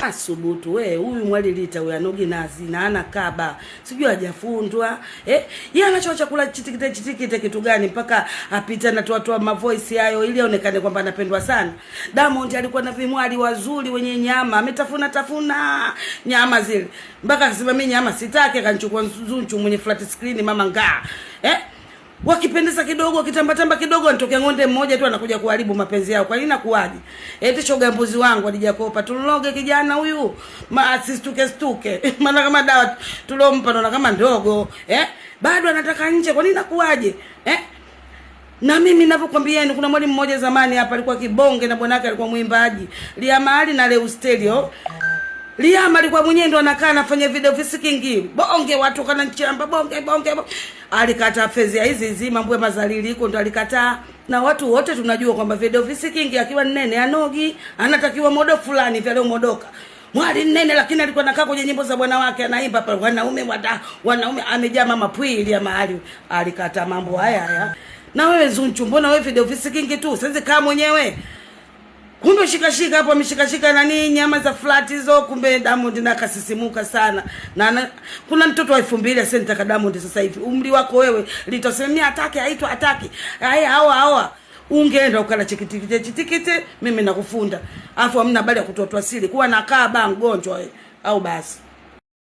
Asubutu we huyu Mwalilita huyu anogi nazi na ana kaba. Sijui hajafundwa. Yeye anacho chakula chitikite kitu gani mpaka apita na toa ma voice hayo ili aonekane kwamba anapendwa sana. Diamond alikuwa na vimwali wazuri wenye nyama, ametafuna nyama zile. Mpaka akasema mimi nyama sitaki, akanichukua Zuchu mwenye flat screen mama ngaa. Wakipendeza kidogo, kitambatamba kidogo, anatokea ng'onde mmoja tu anakuja kuharibu mapenzi yao. Kwa nini nakuaje? Eti shoga mbuzi wangu alijakopa. Tuloge kijana huyu, asistuke. Maana kama dawa tulompa naona kama ndogo. Bado anataka nje. Kwa nini nakuaje? Na mimi ninavyokuambieni kuna mwalimu mmoja zamani hapa alikuwa kibonge na bwanake alikuwa mwimbaji. Liamali na Leo Stereo. Liama alikuwa mwenyewe ndo anakaa anafanya video visikingi. Bonge watu kana nchamba bonge. Alikataa fezia hizi mambo ya mazalili iko ndo alikataa. Na watu wote tunajua kwamba video visikingi akiwa nene anogi, anatakiwa modo fulani vile modoka. Mwali nene lakini alikuwa anakaa kwenye nyimbo za bwana wake anaimba pale wanaume amejaa mama pwili ya mahali. Alikataa mambo haya. Na wewe Zuchu mbona wewe video visikingi tu? Sasa kama mwenyewe kumbe shika hapo ameshika nani nyama za flat hizo, kumbe Diamond na kasisimuka sana. Na kuna mtoto wa 2000 asenta Diamond sasa hivi. Umri wako wewe litosemia atake aitwa atake. Hawa ungeenda ukala chitikite mimi nakufunda. Afu hamna habari ya kutotoa siri. Kuwa nakaa ba mgonjwa au basi.